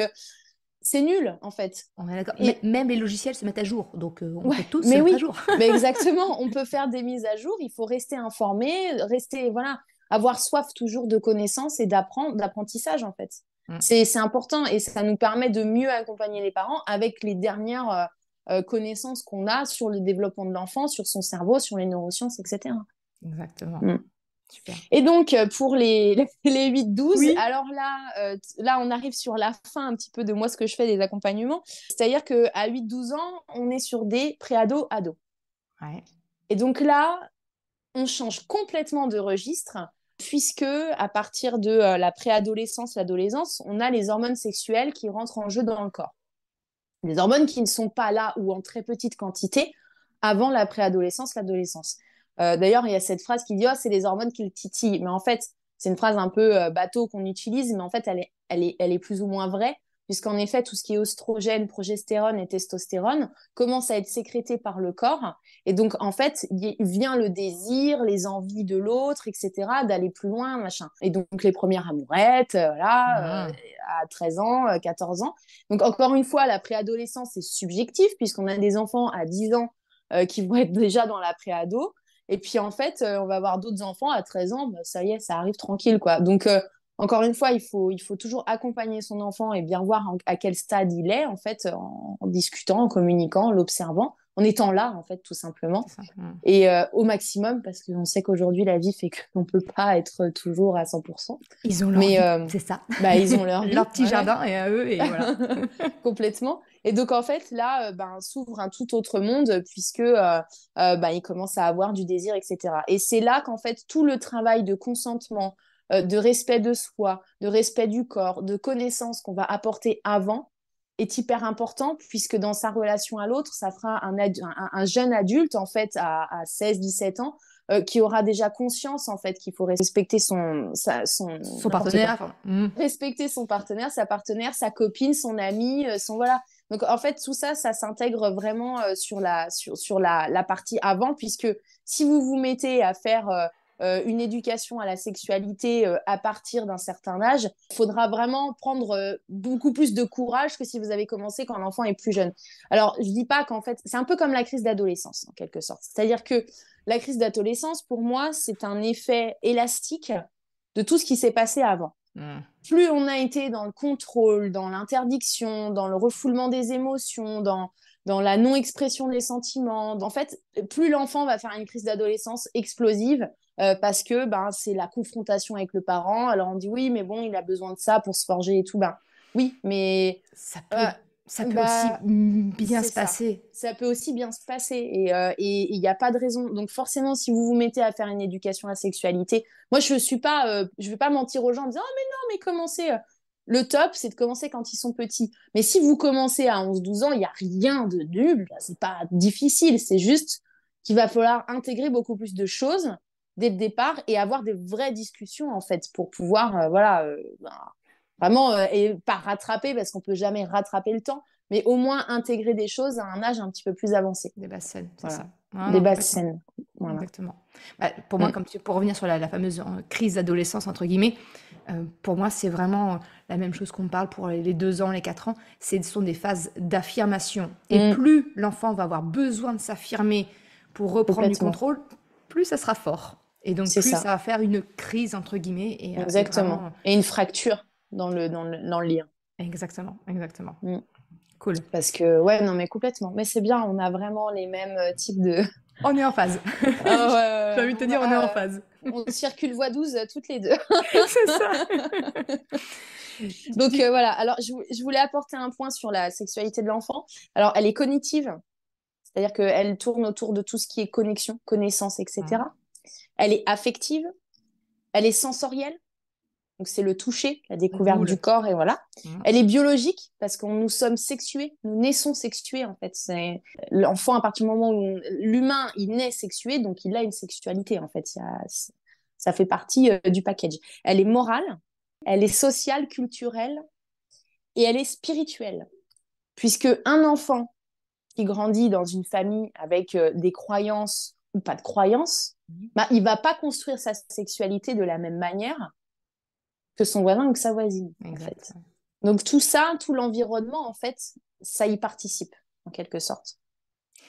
c'est nul, en fait. On est d'accord. Et Même les logiciels se mettent à jour, donc on ouais, peut tous se mais mettre à oui, jour. mais exactement. On peut faire des mises à jour. Il faut rester informé, rester, voilà, avoir soif toujours de connaissances et d'apprentissage, en fait. Mm. C'est important et ça nous permet de mieux accompagner les parents avec les dernières connaissances qu'on a sur le développement de l'enfant, sur son cerveau, sur les neurosciences, etc. Exactement. Mm. Super. Et donc, pour les 8-12, Oui. alors là, on arrive sur la fin un petit peu de moi, ce que je fais des accompagnements. C'est-à-dire qu'à 8-12 ans, on est sur des préados-ados. Ouais. Et donc là, on change complètement de registre, puisque à partir de la préadolescence, l'adolescence, on a les hormones sexuelles qui rentrent en jeu dans le corps. Des hormones qui ne sont pas là ou en très petite quantité avant la préadolescence, l'adolescence. D'ailleurs, il y a cette phrase qui dit oh, c'est les hormones qui le titillent. Mais en fait, c'est une phrase un peu bateau qu'on utilise, mais en fait, elle est plus ou moins vraie, puisqu'en effet, tout ce qui est oestrogène, progestérone et testostérone commence à être sécrété par le corps. Et donc, en fait, vient le désir, les envies de l'autre, etc., d'aller plus loin, machin. Et donc, les premières amourettes, voilà, Mhm. à 13 ans, 14 ans. Donc, encore une fois, la préadolescence, c'est subjectif, puisqu'on a des enfants à 10 ans qui vont être déjà dans la préado. Et puis, en fait, on va avoir d'autres enfants à 13 ans, bah, ça y est, ça arrive tranquille, quoi. Donc, encore une fois, il faut toujours accompagner son enfant et bien voir à quel stade il est, en fait, en discutant, en communiquant, en l'observant, en étant là, en fait, tout simplement. C'est ça. Et au maximum, parce qu'on sait qu'aujourd'hui, la vie fait qu'on ne peut pas être toujours à 100%. Ils ont leur Mais vie, c'est ça. bah, ils ont leur vie, Leur petit ouais, jardin et à eux, et voilà. complètement. Et donc, en fait, là, ben, s'ouvre un tout autre monde, puisque ben, ils commencent à avoir du désir, etc. Et c'est là qu'en fait, tout le travail de consentement, de respect de soi, de respect du corps, de connaissance qu'on va apporter avant, est hyper important, puisque dans sa relation à l'autre, ça fera un jeune adulte, en fait, à 16-17 ans, qui aura déjà conscience, en fait, qu'il faut respecter Son n'importe quoi. partenaire. Respecter son partenaire, sa copine, son ami, voilà. Donc, en fait, tout ça, ça s'intègre vraiment sur la partie avant, puisque si vous vous mettez à faire une éducation à la sexualité à partir d'un certain âge, il faudra vraiment prendre beaucoup plus de courage que si vous avez commencé quand l'enfant est plus jeune. Alors, je dis pas qu'en fait, c'est un peu comme la crise d'adolescence, en quelque sorte. C'est-à-dire que la crise d'adolescence, pour moi, c'est un effet élastique de tout ce qui s'est passé avant. Plus on a été dans le contrôle, dans l'interdiction, dans le refoulement des émotions, dans la non-expression des sentiments, en fait, plus l'enfant va faire une crise d'adolescence explosive parce que ben, c'est la confrontation avec le parent. Alors on dit oui, mais bon, il a besoin de ça pour se forger et tout. Ben, oui, mais Ça euh, peut aussi bah, bien c'est se ça. passer. Ça peut aussi bien se passer et il n'y a pas de raison. Donc forcément, si vous vous mettez à faire une éducation à la sexualité, moi je vais pas mentir aux gens en disant oh mais non mais commencez. Le top, c'est de commencer quand ils sont petits. Mais si vous commencez à 11-12 ans, il n'y a rien de nul. C'est pas difficile. C'est juste qu'il va falloir intégrer beaucoup plus de choses dès le départ et avoir des vraies discussions en fait pour pouvoir vraiment et pas rattraper parce qu'on peut jamais rattraper le temps mais au moins intégrer des choses à un âge un petit peu plus avancé. Des bases saines, c'est Voilà. ça. Ah Des non, bases complètement. saines. Voilà. Exactement. Bah, pour moi, pour revenir sur la fameuse crise d'adolescence, entre guillemets, pour moi, c'est vraiment la même chose qu'on parle pour les 2 ans, les 4 ans. Ce sont des phases d'affirmation. Et plus l'enfant va avoir besoin de s'affirmer pour reprendre du contrôle, plus ça sera fort. Et donc, plus ça va faire une crise, entre guillemets. Exactement. Vraiment... Et une fracture dans le lien. Exactement, exactement. Cool. Parce que, ouais, non, mais complètement. Mais c'est bien, on a vraiment les mêmes types de... On est en phase. J'ai envie de te dire, on est en phase. On circule voie 12 toutes les deux. C'est ça. Donc voilà, alors je voulais apporter un point sur la sexualité de l'enfant. Alors, elle est cognitive, c'est-à-dire qu'elle tourne autour de tout ce qui est connexion, connaissance, etc. Elle est affective, elle est sensorielle, donc c'est le toucher, la découverte du corps, et voilà. Elle est biologique, parce que nous sommes sexués, nous naissons sexués, en fait. C'est l'enfant, à partir du moment où l'humain, il naît sexué, donc il a une sexualité, en fait. Ça fait partie du package. Elle est morale, elle est sociale, culturelle, et elle est spirituelle. Puisque un enfant qui grandit dans une famille avec des croyances ou pas de croyances, bah, il va pas construire sa sexualité de la même manière que son voisin ou que sa voisine, en fait. Donc tout ça, tout l'environnement, en fait, ça y participe, en quelque sorte.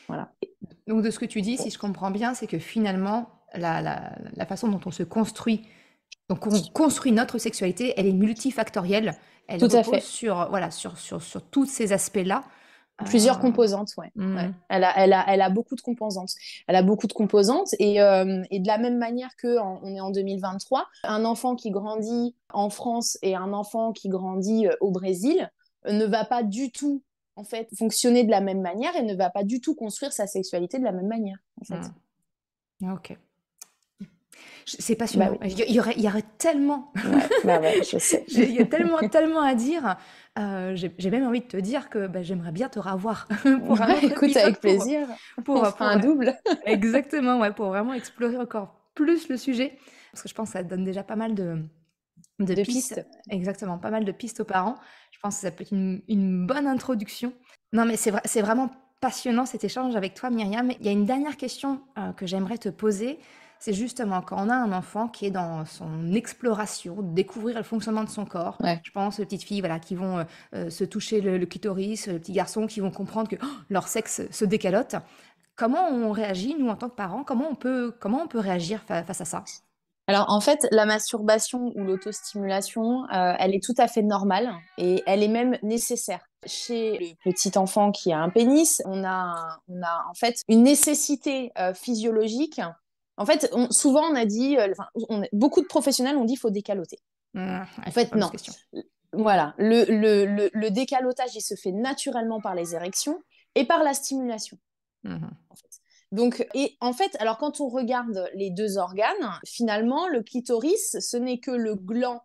Voilà. Donc de ce que tu dis, si je comprends bien, c'est que finalement, la façon dont on se construit, donc on construit notre sexualité, elle est multifactorielle. Elle repose sur tous ces aspects-là. Plusieurs composantes, ouais. Elle a beaucoup de composantes. Elle a beaucoup de composantes et de la même manière on est en 2023, un enfant qui grandit en France et un enfant qui grandit au Brésil ne va pas du tout en fait fonctionner de la même manière et ne va pas du tout construire sa sexualité de la même manière, en fait. Ok. C'est passionnant. Bah oui. Il y aurait tellement. Ouais, je sais. Il y a tellement à dire. J'ai même envie de te dire que j'aimerais bien te revoir pour un autre écoute, avec plaisir. Pour un double. Exactement, ouais, pour vraiment explorer encore plus le sujet. Parce que je pense que ça te donne déjà pas mal de pistes. Exactement, pas mal de pistes aux parents. Je pense que ça peut être une bonne introduction. Non, mais c'est vraiment passionnant cet échange avec toi, Myriam. Il y a une dernière question que j'aimerais te poser. C'est justement quand on a un enfant qui est dans son exploration, découvrir le fonctionnement de son corps. Ouais. Je pense aux petites filles qui vont se toucher le clitoris, les petits garçons qui vont comprendre que leur sexe se décalote. Comment on réagit, nous, en tant que parents? Comment on peut réagir face à ça? Alors, en fait, la masturbation ou l'autostimulation, elle est tout à fait normale et elle est même nécessaire. Chez le petit enfant qui a un pénis, on a en fait une nécessité physiologique. En fait, souvent on a dit, enfin, beaucoup de professionnels ont dit qu'il faut décaloter. En Ouais, fait, fameuse non. question. Voilà, le décalotage, il se fait naturellement par les érections et par la stimulation Mhm. en fait. Donc, et en fait, alors quand on regarde les deux organes, finalement, le clitoris, ce n'est que le gland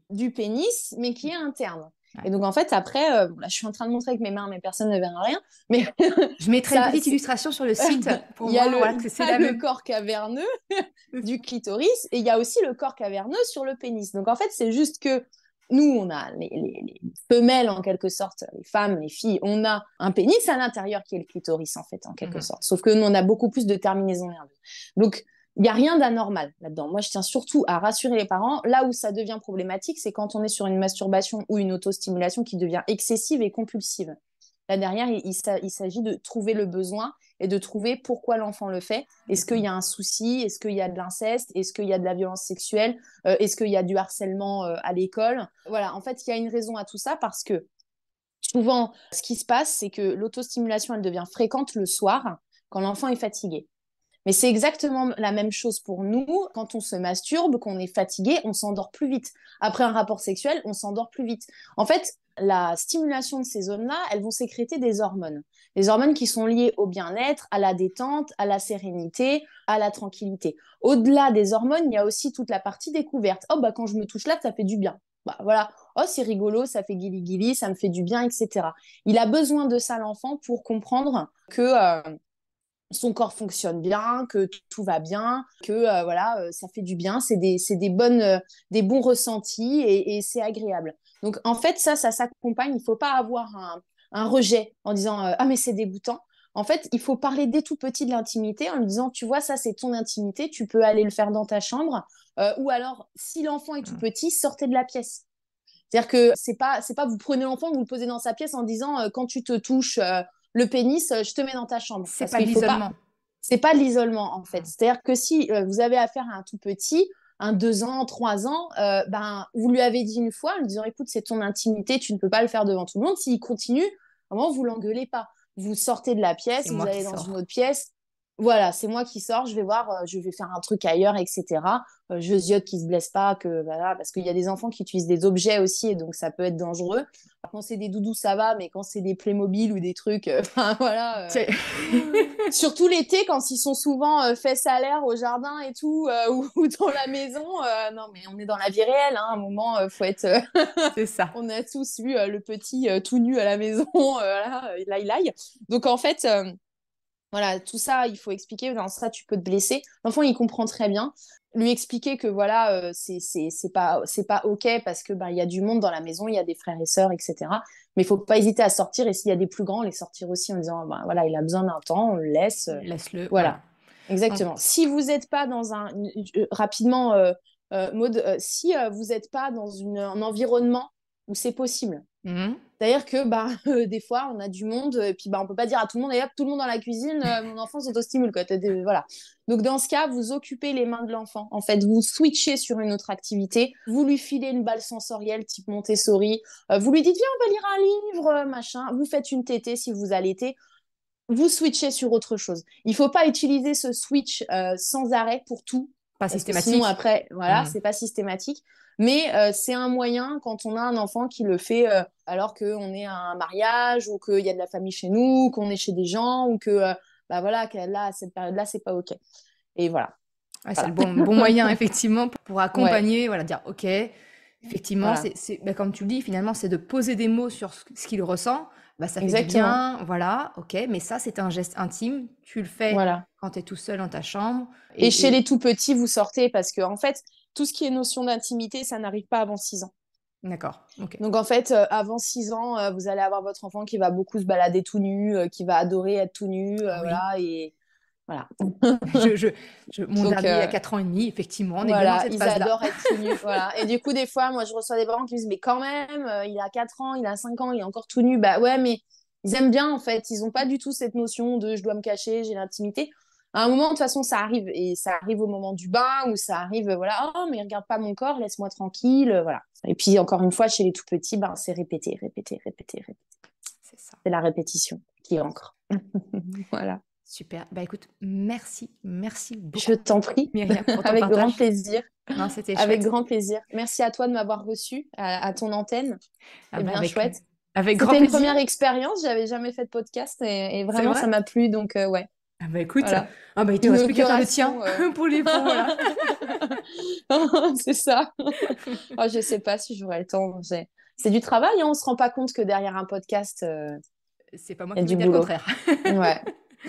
du pénis, mais qui est interne. Et Ouais. donc, en fait, après, bon, là, je suis en train de montrer avec mes mains, mais personne ne verra rien. Mais Je mettrai une ça, petite illustration sur le site pour il y a voir le, voilà, il que y c'est a la le même. corps caverneux du clitoris et il y a aussi le corps caverneux sur le pénis. Donc, en fait, c'est juste que nous, on a les femelles, en quelque sorte, les femmes, les filles, on a un pénis à l'intérieur qui est le clitoris, en fait, en quelque Mhm. sorte. Sauf que nous, on a beaucoup plus de terminaisons nerveuses. Donc, il n'y a rien d'anormal là-dedans. Moi, je tiens surtout à rassurer les parents. Là où ça devient problématique, c'est quand on est sur une masturbation ou une autostimulation qui devient excessive et compulsive. Là, derrière, il s'agit de trouver le besoin et de trouver pourquoi l'enfant le fait. Est-ce qu'il y a un souci? Est-ce qu'il y a de l'inceste? Est-ce qu'il y a de la violence sexuelle? Est-ce qu'il y a du harcèlement à l'école? Voilà, en fait, il y a une raison à tout ça parce que souvent, ce qui se passe, c'est que l'autostimulation, elle devient fréquente le soir quand l'enfant est fatigué. Mais c'est exactement la même chose pour nous. Quand on se masturbe, qu'on est fatigué, on s'endort plus vite. Après un rapport sexuel, on s'endort plus vite. En fait, la stimulation de ces zones-là, elles vont sécréter des hormones. Des hormones qui sont liées au bien-être, à la détente, à la sérénité, à la tranquillité. Au-delà des hormones, il y a aussi toute la partie découverte. Oh, bah, quand je me touche là, ça fait du bien. Bah, voilà. Oh, c'est rigolo, ça fait guili-guili, ça me fait du bien, etc. Il a besoin de ça, l'enfant, pour comprendre que son corps fonctionne bien, que tout va bien, que voilà, ça fait du bien, des bons ressentis et c'est agréable. Donc en fait, ça s'accompagne. Il faut pas avoir un rejet en disant ah mais c'est dégoûtant. En fait, il faut parler dès tout petit de l'intimité en lui disant tu vois ça c'est ton intimité, tu peux aller le faire dans ta chambre ou alors si l'enfant est tout Mhm. petit, sortez de la pièce. C'est-à-dire que c'est pas vous prenez l'enfant, vous le posez dans sa pièce en disant quand tu te touches le pénis, je te mets dans ta chambre C'est parce pas de qu'il faut pas l'isolement. c'est pas de l'isolement en fait. Mhm. C'est-à-dire que si vous avez affaire à un tout petit, un 2 ans, 3 ans, ben vous lui avez dit une fois en lui disant écoute c'est ton intimité, tu ne peux pas le faire devant tout le monde. S'il continue, vraiment vous l'engueulez pas. Vous sortez de la C'est pièce, vous moi qui allez dans une sors. autre pièce. Voilà, c'est moi qui sors, je vais voir, je vais faire un truc ailleurs, etc. Je ziote qu'ils se blessent pas, que voilà, parce qu'il y a des enfants qui utilisent des objets aussi, et donc ça peut être dangereux. Quand c'est des doudous, ça va, mais quand c'est des Playmobil ou des trucs, enfin voilà. C'est- Surtout l'été, quand ils sont souvent fesses à l'air au jardin et tout, ou dans la maison. Non, mais on est dans la vie réelle, hein, à un moment, faut être. C'est ça. On a tous vu le petit tout nu à la maison, là, laï laï. Donc en fait, voilà, tout ça, il faut expliquer. Dans ça, tu peux te blesser. L'enfant, il comprend très bien. Lui expliquer que voilà, c'est pas ok parce que ben il y a du monde dans la maison, il y a des frères et sœurs, etc. Mais il faut pas hésiter à sortir et s'il y a des plus grands, les sortir aussi en disant ben voilà, il a besoin d'un temps, on le laisse. Laisse-le. Voilà. Voilà, Donc, exactement. Si vous n'êtes pas dans rapidement, Maud, si vous n'êtes pas dans un environnement où c'est possible. mhm. C'est-à-dire que bah, des fois, on a du monde, et puis bah, on ne peut pas dire à tout le monde, et hop, tout le monde dans la cuisine, mon enfant s'autostimule. Quoi. Voilà. Donc, dans ce cas, vous occupez les mains de l'enfant. En fait, vous switchez sur une autre activité, vous lui filez une balle sensorielle type Montessori, vous lui dites, viens, on va lire un livre, machin. Vous faites une tétée si vous allaitez, vous switchez sur autre chose. Il ne faut pas utiliser ce switch sans arrêt pour tout, Pas parce que sinon, systématique. après, voilà, Mhm. c'est pas systématique. Mais c'est un moyen quand on a un enfant qui le fait alors qu'on est à un mariage ou qu'il y a de la famille chez nous, qu'on est chez des gens ou que bah voilà, là, à cette période-là, c'est pas OK. Et voilà. Ouais, c'est le Voilà. bon moyen, effectivement, pour Ouais, accompagner, voilà, dire, OK, effectivement, voilà. bah, comme tu le dis, finalement, c'est de poser des mots sur ce qu'il ressent. Bah, ça fait du Exactement. bien, voilà, OK, mais ça, c'est un geste intime. Tu le fais Voilà. quand tu es tout seul dans ta chambre. Et chez les tout petits, vous sortez parce que, en fait, tout ce qui est notion d'intimité, ça n'arrive pas avant 6 ans. D'accord, OK. Donc en fait, avant 6 ans, vous allez avoir votre enfant qui va beaucoup se balader tout nu, qui va adorer être tout nu, Oui. voilà, et voilà. Je, je, mon Donc dernier, il y a 4 ans et demi, effectivement, on est bien dans voilà, cette ils phase-là. adorent être tout nus, voilà. Et du coup, des fois, moi, je reçois des parents qui me disent, mais quand même, il a 4 ans, il a 5 ans, il est encore tout nu. Bah ouais, mais ils aiment bien, en fait. Ils n'ont pas du tout cette notion de je dois me cacher, j'ai l'intimité. À un moment, de toute façon, ça arrive. Et ça arrive au moment du bain ou ça arrive, voilà, oh, mais regarde pas mon corps, laisse-moi tranquille, voilà. Et puis, encore une fois, chez les tout petits, ben, c'est répéter, répéter, répéter, répéter. C'est ça. C'est la répétition qui ancre. Voilà. Super. Bah écoute, merci beaucoup. Je t'en prie. Myriam, pour ton Avec partage. grand plaisir. Non, c'était Avec chouette. grand plaisir. Merci à toi de m'avoir reçu à ton antenne. C'est bien chouette. Avec grand C'était une plaisir. première expérience. J'avais jamais fait de podcast et vraiment, vrai ça m'a plu. Donc, ouais. Ah bah écoute, Voilà. ah bah il te reste plus qu'à faire le tien Inauguration, pour les ponts, voilà. C'est ça. Oh, je sais pas si j'aurai le temps. C'est du travail, hein. On se rend pas compte que derrière un podcast, C'est pas moi il y a qui du vais dire le boulot. contraire.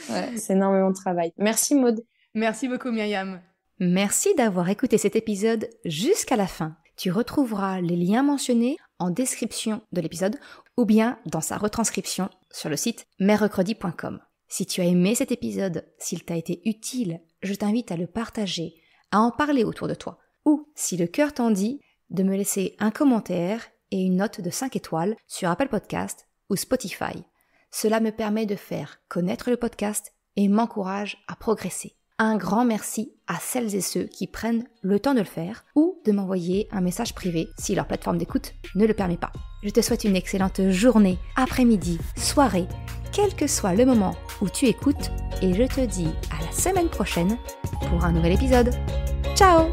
Ouais, c'est énormément de travail. Merci Maud. Merci beaucoup Myriam. Merci d'avoir écouté cet épisode jusqu'à la fin. Tu retrouveras les liens mentionnés en description de l'épisode ou bien dans sa retranscription sur le site merrecredi.com. Si tu as aimé cet épisode, s'il t'a été utile, je t'invite à le partager, à en parler autour de toi. Ou, si le cœur t'en dit, de me laisser un commentaire et une note de 5 étoiles sur Apple Podcast ou Spotify. Cela me permet de faire connaître le podcast et m'encourage à progresser. Un grand merci à celles et ceux qui prennent le temps de le faire ou de m'envoyer un message privé si leur plateforme d'écoute ne le permet pas. Je te souhaite une excellente journée, après-midi, soirée, quel que soit le moment où tu écoutes et je te dis à la semaine prochaine pour un nouvel épisode. Ciao!